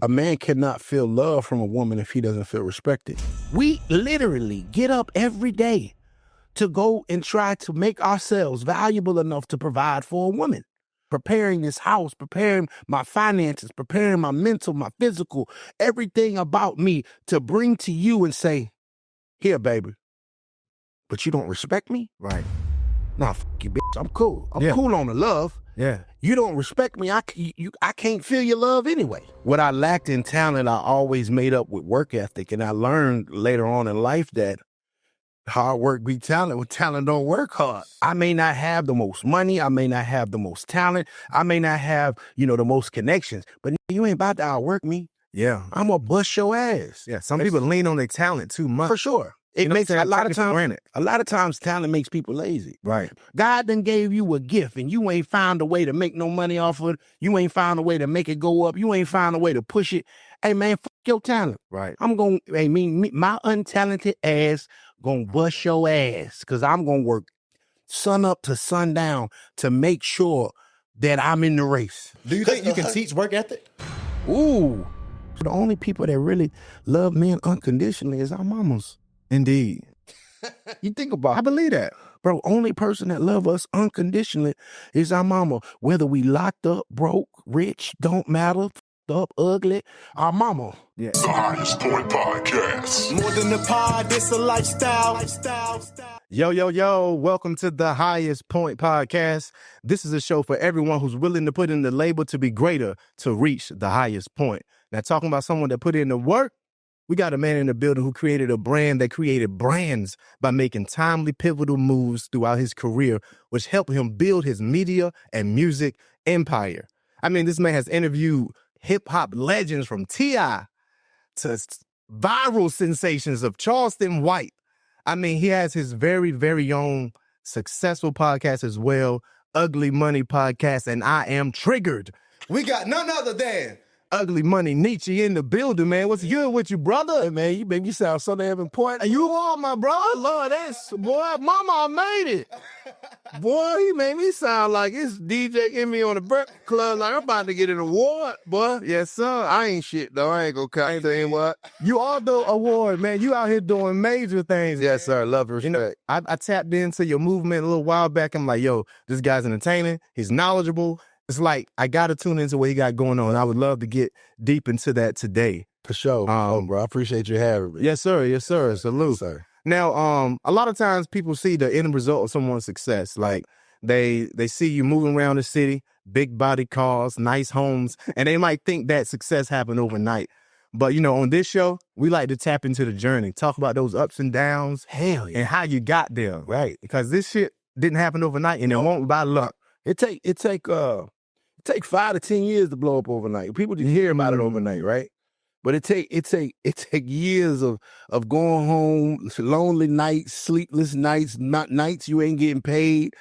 A man cannot feel love from a woman if he doesn't feel respected. We literally get up every day to go and try to make ourselves valuable enough to provide for a woman. Preparing this house, preparing my finances, preparing my mental, my physical, everything about me to bring to you and say, here, baby, but you don't respect me? Right. Nah, f you, bitch. I'm cool. I'm cool on the love. Yeah. You don't respect me. I can't feel your love anyway. What I lacked in talent, I always made up with work ethic. And I learned later on in life that hard work beat talent. With talent don't work hard. I may not have the most money. I may not have the most talent. I may not have, the most connections. But you ain't about to outwork me. Yeah. I'm going to bust your ass. Yeah. Some people lean on their talent too much. For sure. It makes a lot of times talent makes people lazy. Right. God done gave you a gift and you ain't found a way to make no money off of it. You ain't found a way to make it go up. You ain't found a way to push it. Hey man, fuck your talent. Right. I'm going to, my untalented ass gonna bust your ass because I'm gonna work sun up to sundown to make sure that I'm in the race. Do you think you can teach work ethic? Ooh. The only people that really love men unconditionally is our mamas. Indeed. You think about it. I believe that. Bro, only person that love us unconditionally is our mama. Whether we locked up, broke, rich, don't matter, up, ugly, our mama. Yeah. The Highest Point Podcast. More than a pod, it's a lifestyle. Yo. Welcome to the Highest Point Podcast. This is a show for everyone who's willing to put in the labor to be greater to reach the highest point. Now, talking about someone that put in the work, we got a man in the building who created a brand that created brands by making timely, pivotal moves throughout his career, which helped him build his media and music empire. I mean, this man has interviewed hip-hop legends from T.I. to viral sensations of Charleston White. I mean, he has his very, very own successful podcast as well, Ugly Money Podcast, and I Am Triggered. We got none other than Ugly Money Nietzsche in the building, man. What's good with you, brother? Hey, man, you make me sound so damn important. You are my brother. Lord, boy, mama, I made it. Boy, he made me sound like it's DJ Emmy on the Breakfast Club, like I'm about to get an award, boy. Yes, sir. I ain't shit, though. I ain't gonna cut. Tell you what. You are the award, man. You out here doing major things. Yes, sir. Love, respect. I tapped into your movement a little while back. I'm like, yo, this guy's entertaining. He's knowledgeable. It's like, I got to tune into what he got going on. I would love to get deep into that today. For sure. Bro, I appreciate you having me. Yes, sir. Yes, sir. Salute. Yes, sir. Now, a lot of times people see the end result of someone's success. Like, they see you moving around the city, big body cars, nice homes, and they might think that success happened overnight. But, on this show, we like to tap into the journey, talk about those ups and downs. Hell yeah. And how you got there. Right. Because this shit didn't happen overnight, and it won't by luck. It take 5 to 10 years to blow up overnight. People just hear about it overnight, right? But it take years of going home, lonely nights, sleepless nights, not nights you ain't getting paid,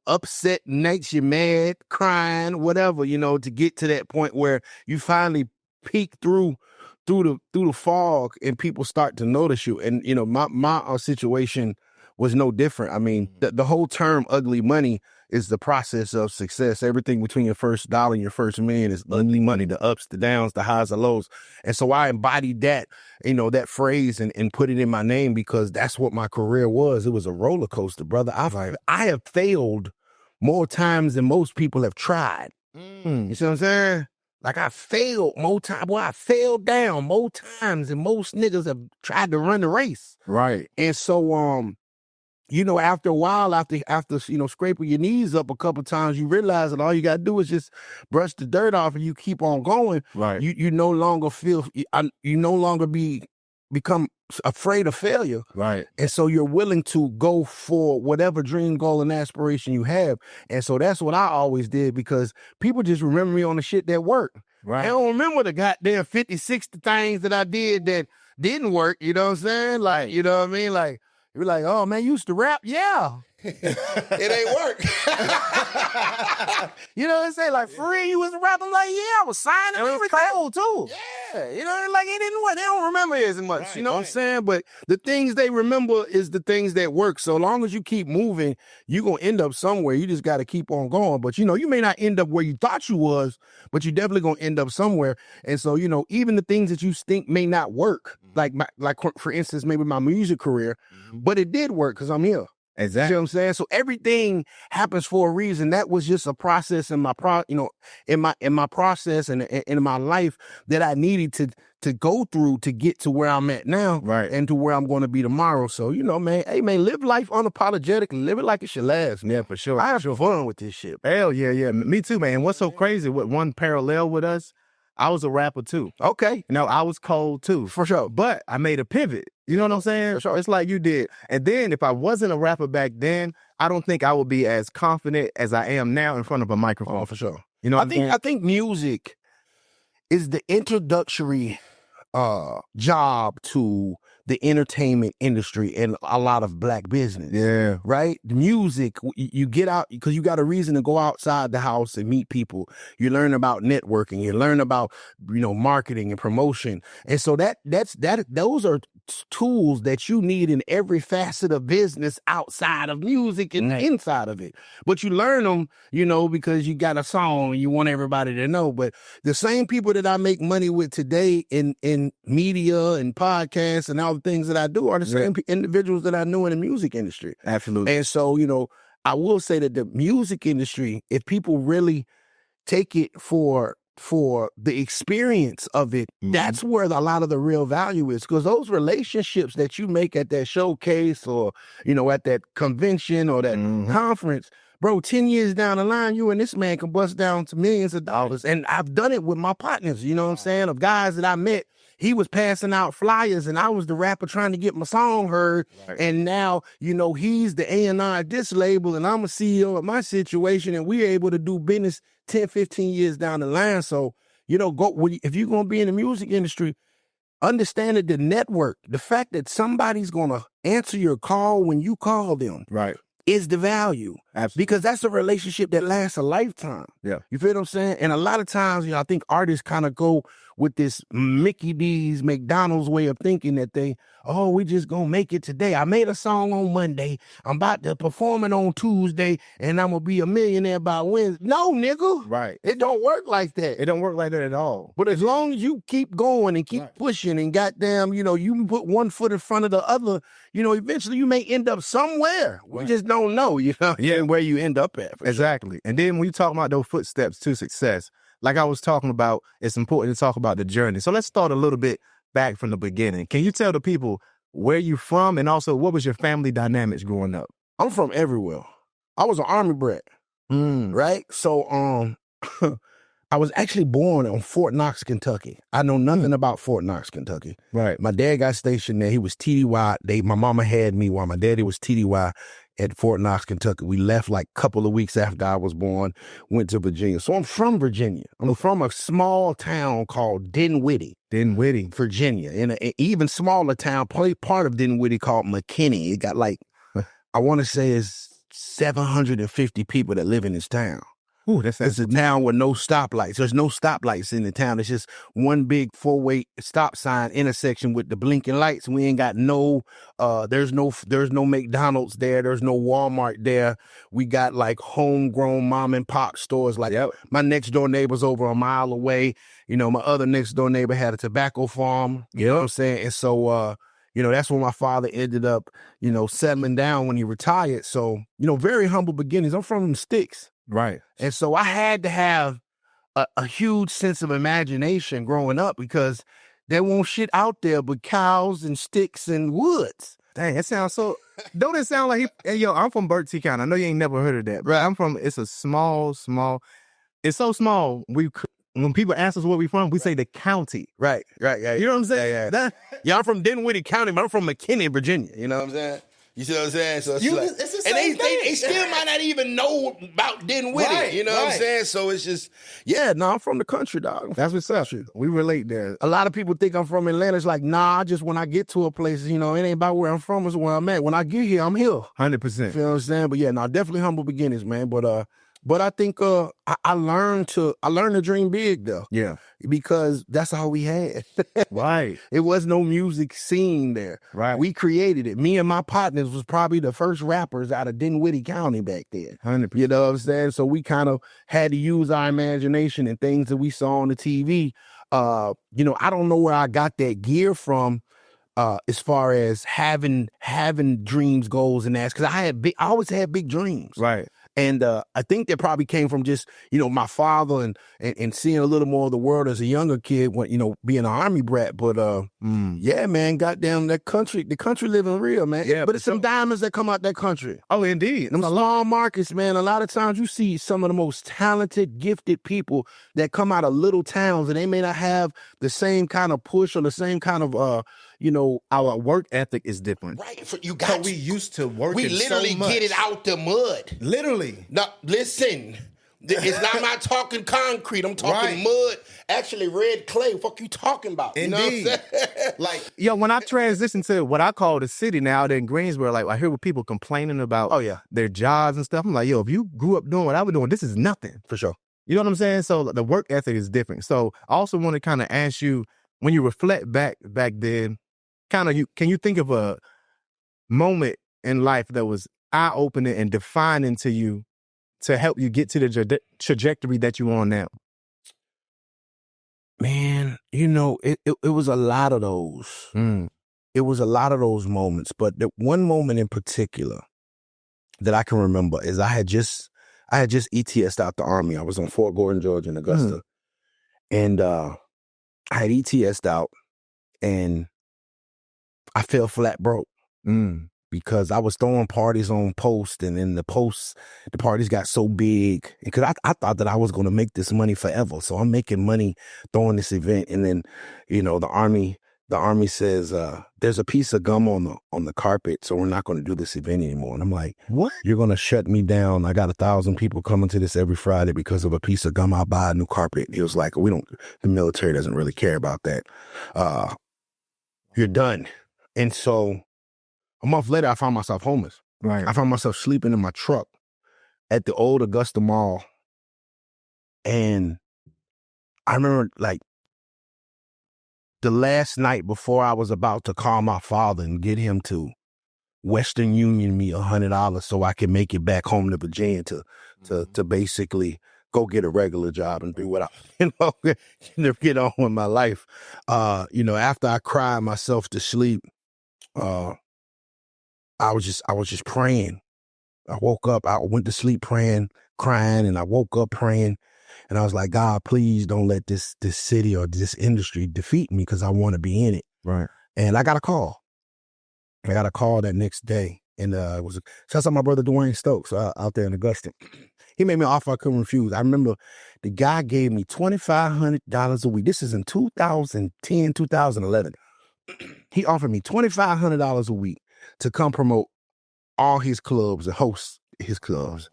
upset nights you're mad, crying, whatever, to get to that point where you finally peek through the fog and people start to notice you. And my situation was no different. I mean, the whole term ugly money is the process of success. Everything between your first dollar and your first million is ugly money, the ups, the downs, the highs, the lows. And so I embodied that, that phrase and put it in my name because that's what my career was. It was a roller coaster, brother. I have failed more times than most people have tried. You see what I'm saying? Like I failed more times. Boy, I fell down more times than most niggas have tried to run the race. Right. And so, after a while, after scraping your knees up a couple times, you realize that all you got to do is just brush the dirt off and you keep on going. Right. You no longer become afraid of failure. Right. And so you're willing to go for whatever dream, goal, and aspiration you have. And so that's what I always did because people just remember me on the shit that worked. Right. They don't remember the goddamn 50, 60 things that I did that didn't work. You know what I'm saying? Like, you know what I mean? Like, you're like, oh, man, you used to rap? Yeah. It ain't work. You know what I'm saying? Like, for real, you was rapping? Like, yeah, I was signing. And it was cold, too. Yeah, you know, like it didn't work. They don't remember it as much. Right, You know what I'm right. saying? But the things they remember is the things that work. So long as you keep moving, you're gonna end up somewhere. You just gotta keep on going. But you know, you may not end up where you thought you was, but you definitely gonna end up somewhere. And so, you know, even the things that you think may not work, like for instance, maybe my music career, but it did work because I'm here. You Exactly. know what I'm saying? So everything happens for a reason. That was just a process in my in my process and in my life that I needed to go through to get to where I'm at now, Right. and to where I'm going to be tomorrow. So, you know, man, hey man, live life unapologetically, live it like it should last. Man. Yeah, for sure. I have fun with this shit. Hell yeah, yeah. Me too, man. What's so crazy with one parallel with us? I was a rapper too. Okay, You know, I was cold too. for sure. But I made a pivot. You know what I'm saying? For sure. It's like you did. And then if I wasn't a rapper back then, I don't think I would be as confident as I am now in front of a microphone. Oh, for sure. You know what I'm saying? I think music is the introductory job to the entertainment industry and a lot of black business. Yeah. Right? The music, you get out because you got a reason to go outside the house and meet people. You learn about networking. You learn about, you know, marketing and promotion. And so those are tools that you need in every facet of business outside of music and inside of it. But you learn them, you know, because you got a song and you want everybody to know. But the same people that I make money with today in media and podcasts and all the things that I do are the same individuals that I knew in the music industry. Absolutely. And so, you know, I will say that the music industry, if people really take it for the experience of it, that's where a lot of the real value is. Because those relationships that you make at that showcase or, you know, at that convention or that conference, bro, 10 years down the line, you and this man can bust down to millions of dollars. And I've done it with my partners, you know what I'm saying, of guys that I met. He was passing out flyers and I was the rapper trying to get my song heard. Right. And now, you know, he's the A&R at this label and I'm a CEO of my situation and we're able to do business 10, 15 years down the line. So, you know, if you're going to be in the music industry, understand that the network, the fact that somebody's going to answer your call when you call them Right. is the value. Absolutely. Because that's a relationship that lasts a lifetime. Yeah. You feel what I'm saying? And a lot of times, you know, I think artists kind of go with this Mickey D's, McDonald's way of thinking that we just gonna make it today. I made a song on Monday. I'm about to perform it on Tuesday, and I'm gonna be a millionaire by Wednesday. No, nigga. Right. It don't work like that. It don't work like that at all. But as long as you keep going and keep pushing and goddamn, you know, you put one foot in front of the other, you know, eventually you may end up somewhere. We just don't know, you know, where you end up at. Exactly. And then when you talk about those footsteps to success, like I was talking about, it's important to talk about the journey. So let's start a little bit back from the beginning. Can you tell the people where you from and also what was your family dynamics growing up? I'm from everywhere. I was an Army brat, right? So I was actually born on Fort Knox, Kentucky. I know nothing about Fort Knox, Kentucky. Right. My dad got stationed there. He was TDY. My mama had me while my daddy was TDY at Fort Knox, Kentucky. We left like a couple of weeks after I was born, went to Virginia. So I'm from Virginia. I'm from a small town called Dinwiddie, Virginia. In an even smaller town, part of Dinwiddie called McKinney. It got like, I want to say it's 750 people that live in this town. Ooh, It's a town with no stoplights. There's no stoplights in the town. It's just one big 4-way stop sign intersection with the blinking lights. We ain't got there's no McDonald's there. There's no Walmart there. We got like homegrown mom and pop stores. Like my next door neighbor's over a mile away. You know, my other next door neighbor had a tobacco farm. You know what I'm saying? And so, you know, that's when my father ended up, you know, settling down when he retired. So, you know, very humble beginnings. I'm from the sticks. Right. And so I had to have a huge sense of imagination growing up because there won't shit out there but cows and sticks and woods. Dang, that sounds so... Don't it sound like... Hey, yo, I'm from Bertie County. I know you ain't never heard of that. Right. It's a small... It's so small, when people ask us where we from, we say the county. Right. You know what I'm saying? Yeah, I'm from Dinwiddie County, but I'm from McKinney, Virginia. You know what I'm saying? You see what I'm saying? So it's the same and they still might not even know about Dinwiddie. Right, you know what I'm saying? So it's just, I'm from the country, dog. That's what's up. We relate there. A lot of people think I'm from Atlanta. It's like, nah, just when I get to a place, you know, it ain't about where I'm from, it's where I'm at. When I get here, I'm here. 100%. You know what I'm saying? But yeah, definitely humble beginnings, man. But But I think I learned to dream big though, Yeah. because that's all we had. Right. It was no music scene there. Right. We created it. Me and my partners was probably the first rappers out of Dinwiddie County back then. 100%. You know what I'm saying? So we kind of had to use our imagination and things that we saw on the TV. You know, I don't know where I got that gear from. As far as having dreams, goals, and that, because I always had big dreams, Right. and I think that probably came from just, you know, my father and seeing a little more of the world as a younger kid, when, you know, being an Army brat. But yeah, man, goddamn, the country living real, man. Yeah, but it's some diamonds that come out that country. Oh, indeed. Them small markets, man. A lot of times you see some of the most talented, gifted people that come out of little towns, and they may not have the same kind of push or the same kind of you know, Our work ethic is different. Right. You got We used to work. We literally so much. get it out the mud. Literally. Now, listen. It's not. I'm not talking concrete. I'm talking Right. mud. Actually, red clay. What fuck you talking about? You know what I'm Indeed. saying? Like, yo, when I transitioned to what I call the city now, out in Greensboro, like I hear what people complaining about oh yeah, their jobs and stuff. I'm like, yo, if you grew up doing what I was doing, this is nothing. for sure. You know what I'm saying? So the work ethic is different. So I also want to kind of ask you, when you reflect back then, can you think of a moment in life that was eye-opening and defining to you to help you get to the trajectory that you're on now? Man, you know, it was a lot of those. It was a lot of those moments, but the one moment in particular that I can remember is I had just ETS'd out the Army. I was on Fort Gordon, Georgia in Augusta. And I had ETS'd out, and I fell flat broke because I was throwing parties on post, and then the parties got so big, because I thought that I was going to make this money forever. So I'm making money throwing this event, and then, you know, the Army says there's a piece of gum on the carpet, so we're not going to do this event anymore. And I'm like, What? you're going to shut me down? I got 1,000 people coming to this every Friday because of a piece of gum. I'll buy a new carpet. He was like, the military doesn't really care about that. You're done. And so a month later, I found myself homeless. Right. I found myself sleeping in my truck at the old Augusta Mall. And I remember, like, the last night before I was about to call my father and get him to Western Union me $100 so I could make it back home to Virginia to basically go get a regular job and do what I, get on with my life. You know, after I cried myself to sleep, I was just praying. I woke up, I went to sleep praying, crying, and I woke up praying. And I was like, God, please don't let this city or this industry defeat me, because I want to be in it. Right. And I got a call. that next day. And it was shouts out my brother Dwayne Stokes out there in Augusta. He made me an offer I couldn't refuse. I remember the guy gave me $2,500 a week. This is in 2010, 2011. He offered me $2,500 a week to come promote all his clubs and host his clubs.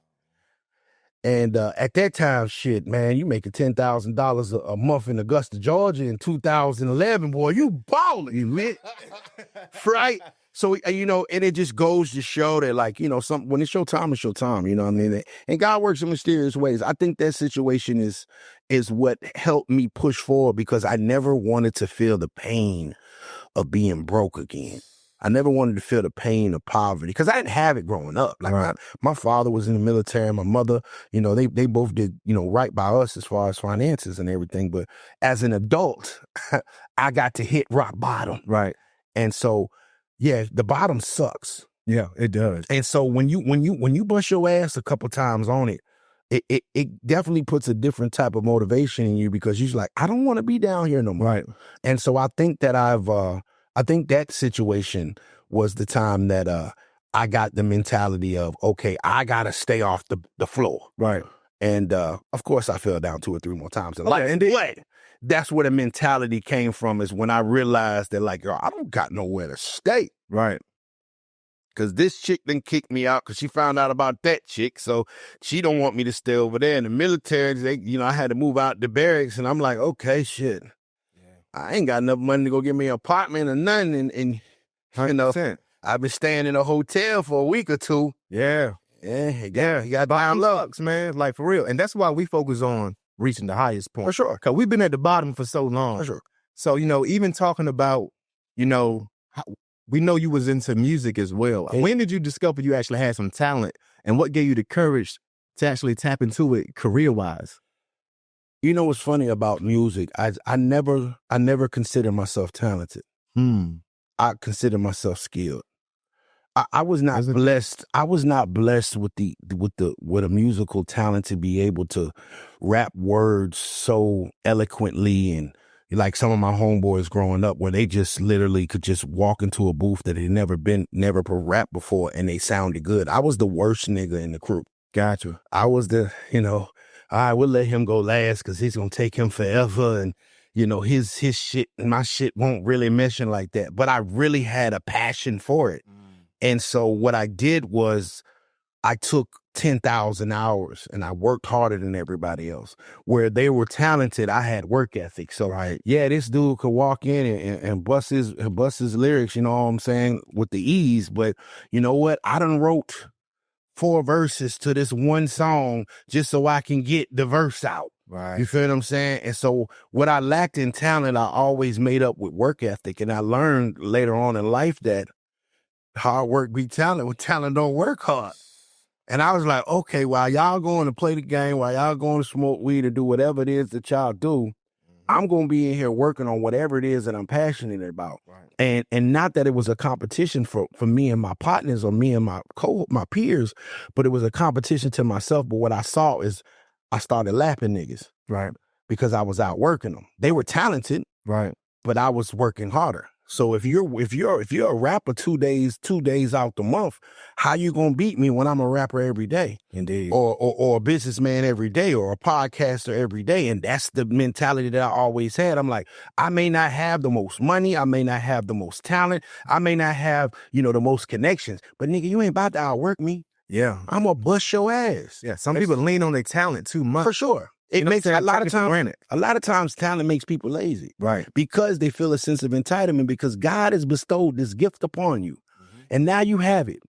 And at that time, shit, man, you making $10,000 a month in Augusta, Georgia in 2011, boy, you balling, man. Right? So, you know, and it just goes to show that, like, you know, when it's your time, it's your time, you know what I mean? And God works in mysterious ways. I think that situation is what helped me push forward, because I never wanted to feel the pain of being broke again. I never wanted to feel the pain of poverty, because I didn't have it growing up. Like, Right. my father was in the military, my mother, you know, they both did, you know, right by us as far as finances and everything. But as an adult, I got to hit rock bottom. Right. And so, yeah, the bottom sucks. Yeah, it does. And so when you bust your ass a couple times on it, it definitely puts a different type of motivation in you, because you're like, I don't want to be down here no more. Right. And so I think that I think that situation was the time that I got the mentality of, okay, I gotta stay off the floor. Right. And of course I fell down 2 or 3 more times in Oh, life. yeah, indeed. But that's where the mentality came from, is when I realized that, like, yo, I don't got nowhere to stay. Right. Because this chick done kicked me out because she found out about that chick. So she don't want me to stay over there. In the military, I had to move out the barracks. And I'm like, okay, shit. I ain't got enough money to go get me an apartment or nothing. And you know, 100%. I've been staying in a hotel for a week or two. Yeah. Yeah, Yeah, you got bottom down low. sucks, man. Like for real. And that's why we focus on reaching the highest point. For sure. Because we've been at the bottom for so long. For sure. So, even talking about, we know you was into music as well. Hey. When did you discover you actually had some talent, and what gave you the courage to actually tap into it career-wise? You know what's funny about music? I never considered myself talented. I consider myself skilled. I was not blessed. I was not blessed with a musical talent to be able to rap words so eloquently, and like some of my homeboys growing up, where they just literally could just walk into a booth that they never rapped before, and they sounded good. I was the worst nigga in the crew. Gotcha. I was the, all right, we'll let him go last because he's gonna take him forever, and his shit and my shit won't really mention like that. But I really had a passion for it. And so what I did was I took 10,000 hours and I worked harder than everybody else. Where they were talented, I had work ethic. So yeah, this dude could walk in and bust his lyrics, you know what I'm saying, with the ease. But you know what? I done wrote 4 verses to this one song just so I can get the verse out. Right. You feel what I'm saying? And so what I lacked in talent, I always made up with work ethic. And I learned later on in life that hard work beat talent when talent don't work hard. And I was like, okay, while y'all going to play the game, while y'all going to smoke weed or do whatever it is that y'all do, I'm going to be in here working on whatever it is that I'm passionate about. Right. And not that it was a competition for me and my partners or me and my peers, but it was a competition to myself. But what I saw is I started lapping niggas. Right. Because I was out working them. They were talented. Right. But I was working harder. So if you're a rapper 2 days out the month, how you gonna beat me when I'm a rapper every day? Indeed. Or a businessman every day, or a podcaster every day? And that's the mentality that I always had. I'm like, I may not have the most money, I may not have the most talent, I may not have, the most connections, but nigga, you ain't about to outwork me. Yeah. I'm gonna bust your ass. Yeah. Some people lean on their talent too much. For sure. It makes a lot of times talent makes people lazy. Right. Because they feel a sense of entitlement, because God has bestowed this gift upon you. And now you have it.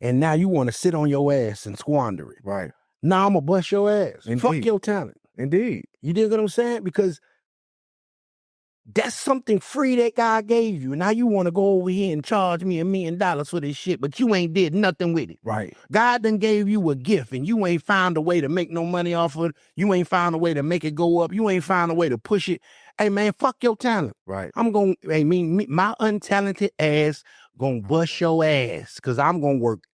And now you want to sit on your ass and squander it. Right. Now I'm gonna bust your ass. Indeed. Fuck your talent. Indeed. You dig what I'm saying? Because that's something free that God gave you. Now you want to go over here and charge me $1 million for this shit, but you ain't did nothing with it. Right. God done gave you a gift, and you ain't found a way to make no money off of it. You ain't found a way to make it go up. You ain't found a way to push it. Hey man, fuck your talent. Right. I'm gonna, my untalented ass gonna bust your ass, because I'm gonna work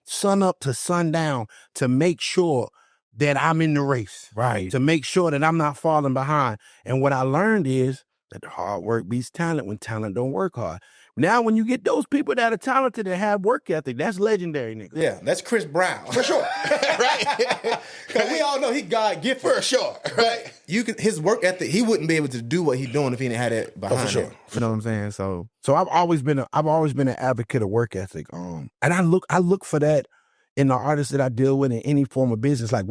sun up to sundown to make sure that I'm in the race. Right. To make sure that I'm not falling behind. And what I learned is that hard work beats talent when talent don't work hard. Now, when you get those people that are talented and have work ethic, that's legendary, nigga. Yeah, that's Chris Brown. For sure. Right? Because we all know he God gifted. For sure. Right? His work ethic, he wouldn't be able to do what he's doing if he didn't have that behind for sure. him. You know what I'm saying? So I've always been an advocate of work ethic. And I look for that in the artists that I deal with in any form of business. Like,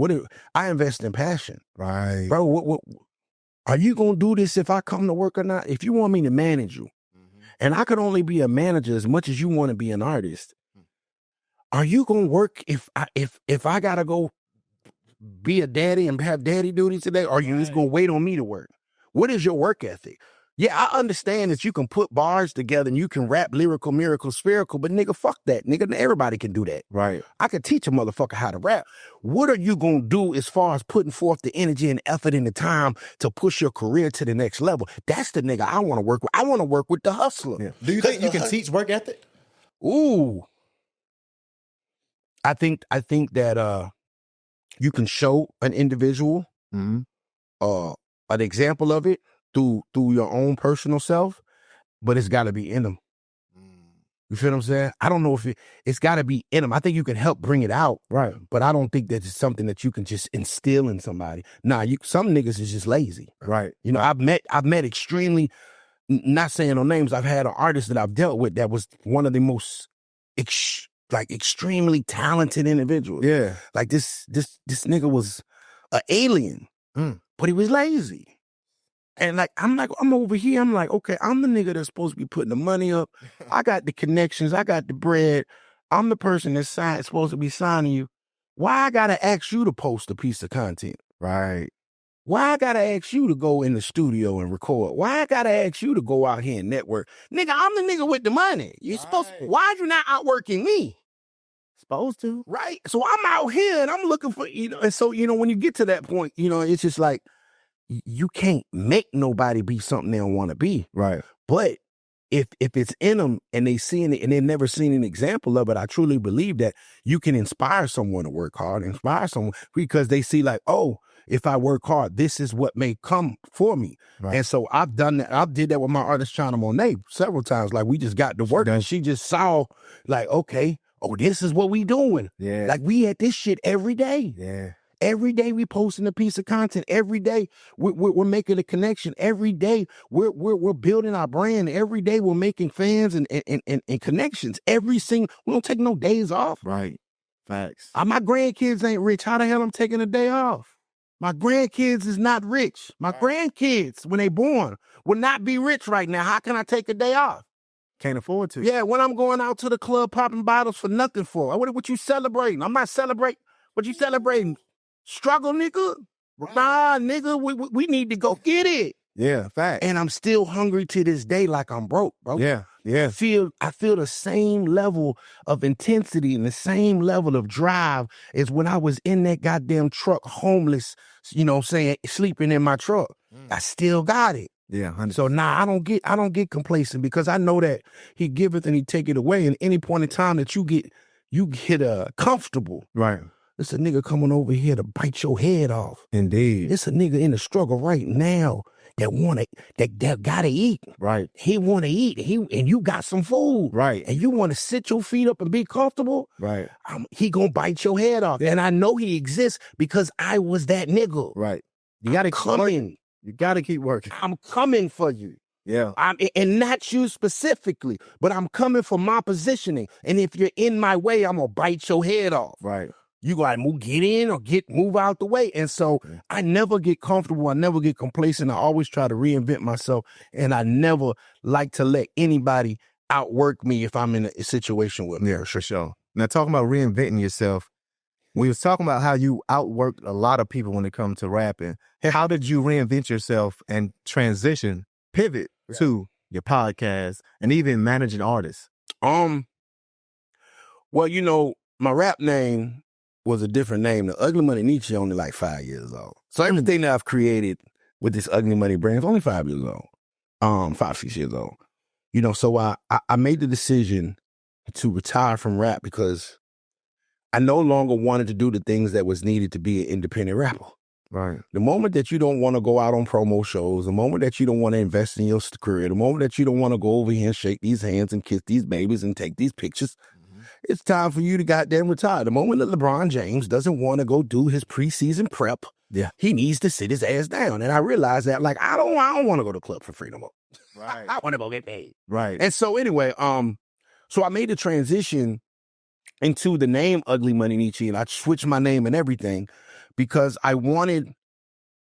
I invest in passion. Right. Bro, what are you going to do this if I come to work or not? If you want me to manage you, and I could only be a manager as much as you want to be an artist, are you going to work if I got to go be a daddy and have daddy duties today? Or are you just going to wait on me to work? What is your work ethic? Yeah, I understand that you can put bars together and you can rap lyrical, miracle, spherical, but nigga, fuck that. Nigga, everybody can do that. Right. I could teach a motherfucker how to rap. What are you going to do as far as putting forth the energy and effort and the time to push your career to the next level? That's the nigga I want to work with. I want to work with the hustler. Yeah. Do you think you can teach work ethic? Ooh. I think that you can show an individual an example of it through your own personal self, but it's got to be in them. You feel what I'm saying? I don't know if it's got to be in them. I think you can help bring it out, right? But I don't think that it's something that you can just instill in somebody. Nah, some niggas is just lazy, right? You know, I've met extremely, not saying no names. I've had an artist that I've dealt with that was one of the most extremely talented individuals. Yeah, like this nigga was an alien, but he was lazy. And I'm over here. I'm like, okay, I'm the nigga that's supposed to be putting the money up. I got the connections. I got the bread. I'm the person that's supposed to be signing you. Why I gotta ask you to post a piece of content? Right. Why I gotta ask you to go in the studio and record? Why I gotta ask you to go out here and network? Nigga, I'm the nigga with the money. You supposed. Why you not outworking me? Supposed to. Right. So I'm out here and I'm looking for, and so, when you get to that point, it's just like, you can't make nobody be something they don't want to be. Right. But if it's in them and they seeing it and they've never seen an example of it, I truly believe that you can inspire someone to work hard, inspire someone because they see like, oh, if I work hard, this is what may come for me. Right. And so I've done that. I did that with my artist China Monet several times. Like we just got to work and she just saw like, okay, oh, this is what we doing. Yeah. Like we at this shit every day. Yeah. Every day we posting a piece of content. Every day we're making a connection. Every day we're building our brand. Every day we're making fans and connections. We don't take no days off. Right. Facts. My grandkids ain't rich. How the hell I'm taking a day off? My grandkids is not rich. My grandkids, when they born, will not be rich right now. How can I take a day off? Can't afford to. Yeah, when I'm going out to the club popping bottles for nothing for. What you celebrating? I'm not celebrating. What you celebrating? Struggle, nigga? Nah, nigga, we need to go get it. Yeah, fact. And I'm still hungry to this day like I'm broke, bro. Yeah, yeah. I feel the same level of intensity and the same level of drive as when I was in that goddamn truck, homeless, sleeping in my truck. I still got it. Yeah, 100%. So I don't get complacent because I know that he giveth and he take it away. And any point in time that you get comfortable. Right. It's a nigga coming over here to bite your head off. Indeed. It's a nigga in the struggle right now that gotta eat. Right. He wanna eat. And you got some food. Right. And you wanna sit your feet up and be comfortable. Right. He gonna bite your head off. And I know he exists because I was that nigga. Right. You gotta keep working. You gotta keep working. I'm coming for you. Yeah. And not you specifically, but I'm coming for my positioning. And if you're in my way, I'm gonna bite your head off. Right. You gotta get in or move out the way. And so I never get comfortable. I never get complacent. I always try to reinvent myself. And I never like to let anybody outwork me if I'm in a situation with me. Yeah, for sure. Now, talking about reinventing yourself, we was talking about how you outworked a lot of people when it comes to rapping. How did you reinvent yourself and pivot to your podcast and even managing artists? Well, my rap name was a different name. The Ugly Money Nietzsche only like 5 years old. So everything that I've created with this Ugly Money brand is only 5 years old. 5, 6 years old. So I made the decision to retire from rap because I no longer wanted to do the things that was needed to be an independent rapper. Right. The moment that you don't want to go out on promo shows, the moment that you don't want to invest in your career, the moment that you don't want to go over here and shake these hands and kiss these babies and take these pictures, it's time for you to goddamn retire. The moment that LeBron James doesn't want to go do his preseason prep, he needs to sit his ass down. And I realized that, like, I don't want to go to club for free no more. Right. I want to go get paid. Right. And so anyway, so I made the transition into the name Ugly Money Nietzsche, and I switched my name and everything because I wanted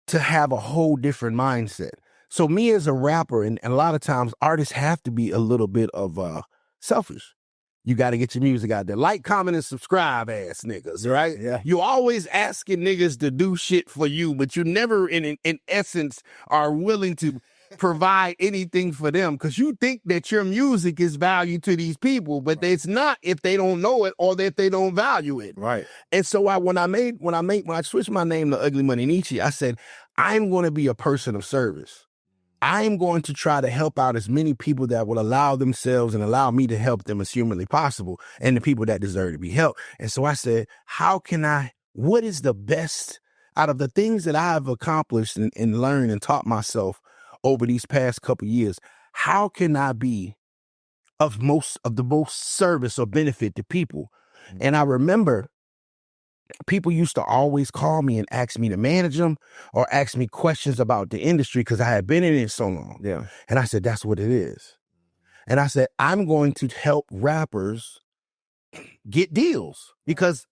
to have a whole different mindset. So me as a rapper, and a lot of times artists have to be a little bit of selfish. You got to get your music out there. Like, comment, and subscribe, ass niggas, right? Yeah. You always asking niggas to do shit for you, but you never, in essence, are willing to provide anything for them because you think that your music is value to these people, but it's not if they don't know it or if they don't value it. Right. And so when I switched my name to Ugly Money Nietzsche, I said, I'm going to be a person of service. I'm going to try to help out as many people that will allow themselves and allow me to help them as humanly possible, and the people that deserve to be helped. And so I said, what is the best out of the things that I've accomplished and learned and taught myself over these past couple of years? How can I be of the most service or benefit to people? Mm-hmm. And I remember people used to always call me and ask me to manage them or ask me questions about the industry because I had been in it so long. Yeah. And I said, that's what it is. And I said, I'm going to help rappers get deals because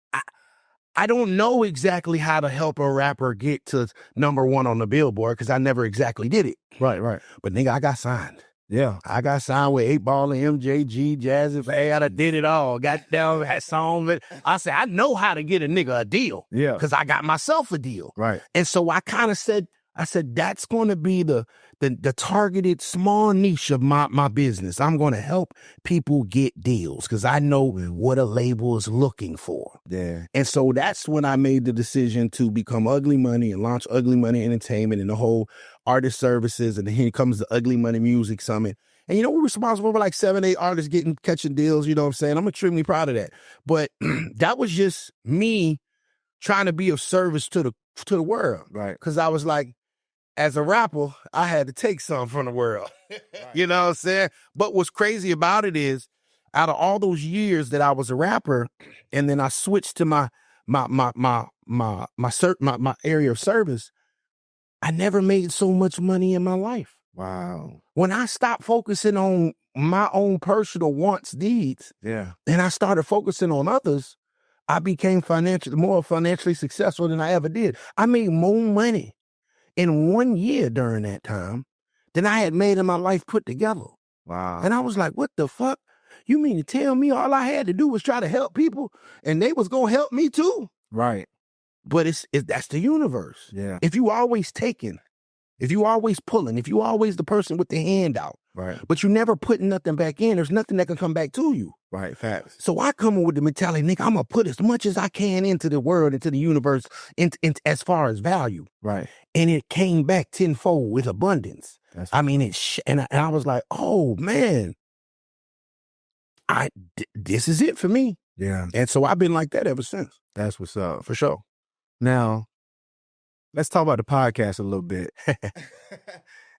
I don't know exactly how to help a rapper get to #1 on the Billboard because I never exactly did it. Right, right. But nigga, I got signed. Yeah. I got signed with 8 Ball and MJG, Jazzy. Hey, I done did it all. Got down, had songs. I said, I know how to get a nigga a deal. Yeah. Because I got myself a deal. Right. And so I kind of said, that's going to be the targeted small niche of my business. I'm going to help people get deals because I know what a label is looking for. Yeah. And so that's when I made the decision to become Ugly Money and launch Ugly Money Entertainment and the whole artist services. And then here comes the Ugly Money Music Summit. And, we were responsible for like 7, 8 artists catching deals. You know what I'm saying? I'm extremely proud of that. But that was just me trying to be of service to the world. Right. Because I was like, as a rapper, I had to take something from the world. You know what I'm saying? But what's crazy about it is, out of all those years that I was a rapper, and then I switched to my area of service, I never made so much money in my life. Wow. When I stopped focusing on my own personal wants, needs, Yeah. and I started focusing on others, I became more financially successful than I ever did. I made more money in 1 year during that time than I had made in my life put together. Wow. And I was like, what the fuck? You mean to tell me all I had to do was try to help people and they was going to help me too? Right. But that's the universe. Yeah. If you always taking, if you always pulling, if you always the person with the hand out, Right. but you never putting nothing back in, there's nothing that can come back to you. Right. Facts. So I come in with the mentality, nigga, I'm going to put as much as I can into the world, into the universe, as far as value. Right. And it came back tenfold with abundance. I mean, and I was like, oh man, this is it for me. Yeah. And so I've been like that ever since. That's what's up. For sure. Now, let's talk about the podcast a little bit.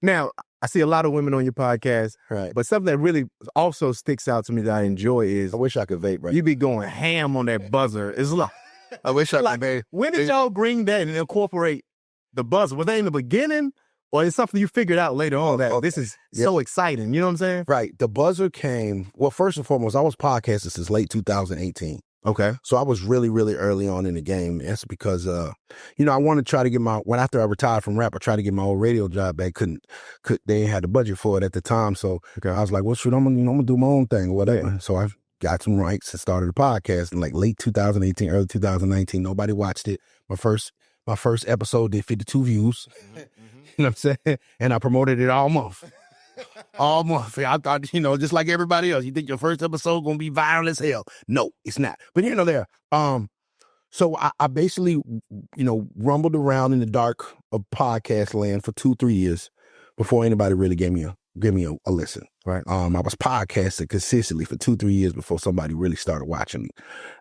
Now, I see a lot of women on your podcast, Right. but something that really also sticks out to me that I enjoy is I wish I could vape, right? you be going ham on that buzzer. It's like, I wish I like, could vape. when did y'all bring that and incorporate the buzzer? Was that in the beginning, or is something you figured out later on that this is so exciting? You know what I'm saying? Right. The buzzer came, well, first and foremost, I was podcasting since late 2018. Okay. So I was really, really early on in the game. That's because, I want to try to get after I retired from rap, I tried to get my old radio job back. They ain't had the budget for it at the time. So I was like, well, shoot, I'm going to do my own thing or whatever. Yeah. So I got some rights and started a podcast in like late 2018, early 2019. Nobody watched it. My first episode did 52 views. You know what I'm saying? And I promoted it all month. All month. I thought, just like everybody else, you think your first episode gonna be viral as hell. No, it's not. But there. So I basically, rumbled around in the dark of podcast land for 2-3 years before anybody really gave me a listen. Right. I was podcasting consistently for 2-3 years before somebody really started watching me.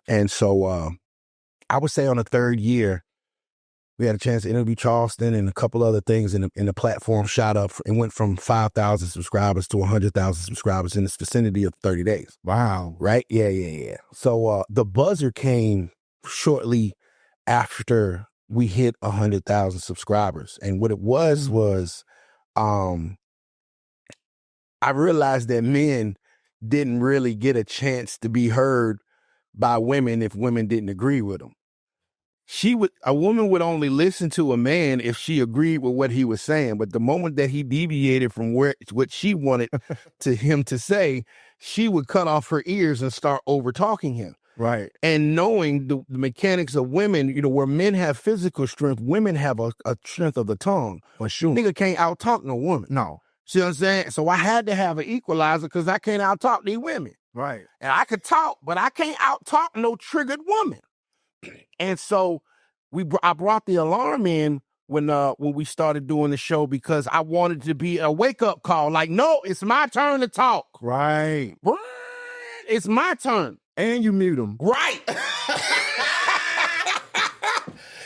And so I would say on the 3rd year, we had a chance to interview Charleston and a couple other things, and the platform shot up and went from 5,000 subscribers to 100,000 subscribers in this vicinity of 30 days. Wow. Right? Yeah. So the buzzer came shortly after we hit 100,000 subscribers. And what it was I realized that men didn't really get a chance to be heard by women if women didn't agree with them. A woman would only listen to a man if she agreed with what he was saying. But the moment that he deviated from what she wanted to him to say, she would cut off her ears and start over talking him. Right. And knowing the mechanics of women, where men have physical strength, women have a strength of the tongue. For sure. Nigga can't out-talk no woman. No. See what I'm saying? So I had to have an equalizer because I can't out-talk these women. Right. And I could talk, but I can't out-talk no triggered woman. And so I brought the alarm in when we started doing the show because I wanted to be a wake-up call. Like, no, it's my turn to talk. Right. It's my turn. And you mute them. Right.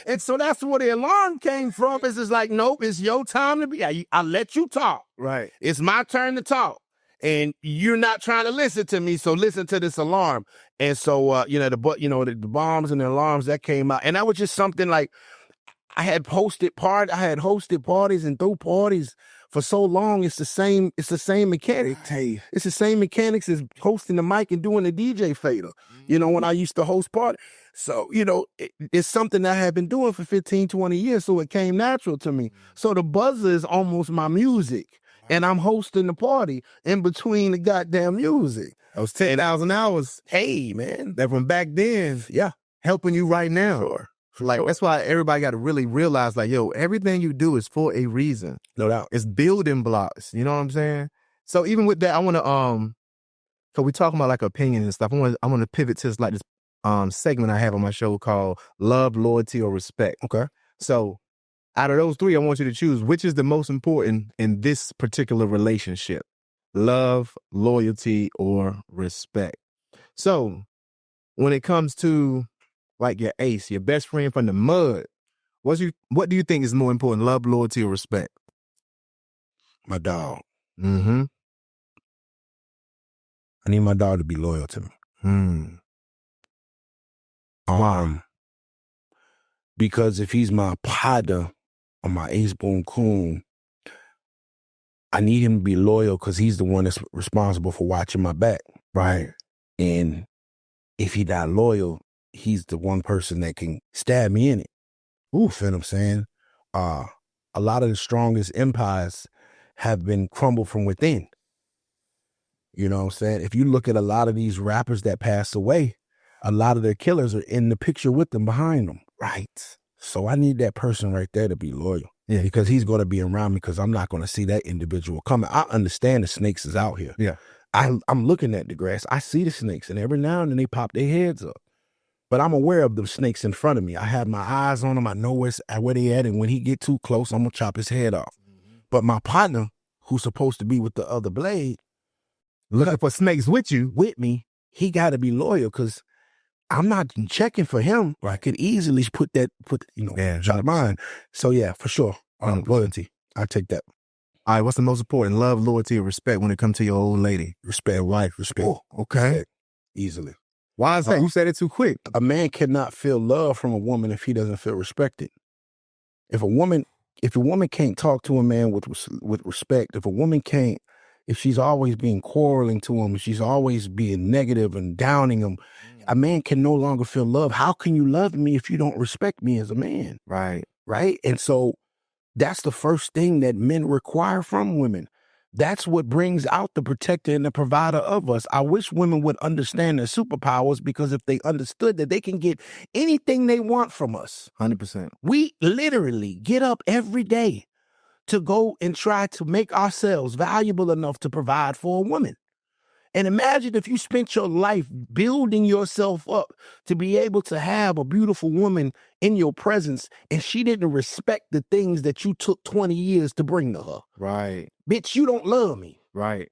And so that's where the alarm came from. It's just like, nope, it's your time to be. I let you talk. Right. It's my turn to talk. And you're not trying to listen to me, so listen to this alarm. And so, the bombs and the alarms that came out, and that was just something like I had hosted parties and threw parties for so long. It's the same mechanic. It's the same mechanics as hosting the mic and doing the DJ fader. When I used to host parties. So, it's something that I had been doing for 15, 20 years, so it came natural to me. So the buzzer is almost my music. and I'm hosting the party in between the goddamn music. Those 10,000 hours Hey, man. that from back then Yeah. helping you right now. Sure. Like, that's why everybody got to really realize, like, yo, everything you do is for a reason. No doubt. It's building blocks. You know what I'm saying? So even with that, I want to, cause we talking about like opinion and stuff. I want to pivot to like this, segment I have on my show called Love, Loyalty, or Respect. Okay. So out of those three, I want you to choose which is the most important in this particular relationship: love, loyalty, or respect. So when it comes to like your ace, your best friend from the mud, what do you think is more important, love, loyalty, or respect? My dog. Mm-hmm. I need my dog to be loyal to me. Because if he's my partner or my ace boom coon, I need him to be loyal because he's the one that's responsible for watching my back. Right. And if he not loyal, he's the one person that can stab me in it. Ooh, feel what I'm saying? A lot of the strongest empires have been crumbled from within. You know what I'm saying? If you look at a lot of these rappers that passed away, a lot of their killers are in the picture with them, behind them. Right. So I need that person right there to be loyal. Yeah. Because he's going to be around me because I'm not going to see that individual coming. I understand the snakes is out here. Yeah. I'm looking at the grass. I see the snakes, and every now and then they pop their heads up. But I'm aware of the snakes in front of me. I have my eyes on them. I know where they at, and when he get too close, I'm going to chop his head off. But my partner, who's supposed to be with the other blade, Looking for snakes with you. with me, he got to be loyal because I'm not checking for him. Or I could easily shot mine. So yeah, for sure. Loyalty. I take that. All right, what's the most important? Love, loyalty, or respect when it comes to your old lady? Respect, wife, respect. Oh, okay. Respect. Easily. Why is that? You said it too quick. A man cannot feel love from a woman if he doesn't feel respected. If a woman can't talk to a man with respect, if she's always being quarreling to him, if she's always being negative and downing him, a man can no longer feel love. How can you love me if you don't respect me as a man? Right. Right? And so that's the first thing that men require from women. That's what brings out the protector and the provider of us. I wish women would understand their superpowers, because if they understood that they can get anything they want from us. 100%. We literally get up every day to go and try to make ourselves valuable enough to provide for a woman. And imagine if you spent your life building yourself up to be able to have a beautiful woman in your presence, and she didn't respect the things that you took 20 years to bring to her. Right. Bitch, you don't love me. Right.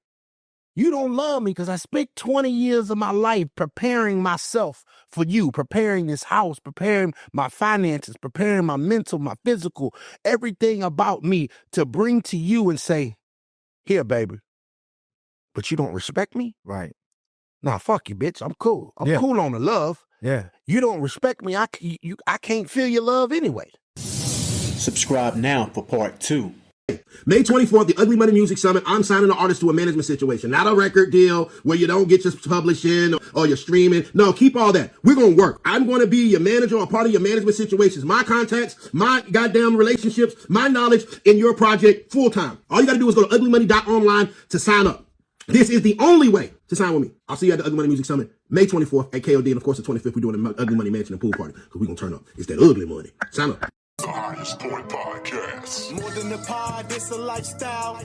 You don't love me because I spent 20 years of my life preparing myself for you, preparing this house, preparing my finances, preparing my mental, my physical, everything about me to bring to you and say, here, baby. But you don't respect me? Right. Nah, fuck you, bitch. I'm cool. I'm Yeah. cool on the love. Yeah. You don't respect me. I can't feel your love anyway. Subscribe now for part 2. May 24th, the Ugly Money Music Summit. I'm signing the artist to a management situation, not a record deal where you don't get your publishing or your streaming. No, keep all that. We're going to work. I'm going to be your manager or part of your management situations. My contacts, my goddamn relationships, my knowledge in your project full time. All you got to do is go to uglymoney.online to sign up. This is the only way to sign with me. I'll see you at the Ugly Money Music Summit, May 24th at KOD. And of course, the 25th, we're doing the Ugly Money Mansion and Pool Party because we're going to turn up. It's that ugly money. Sign up. The Highest Point Podcast. More than a pod, it's a lifestyle.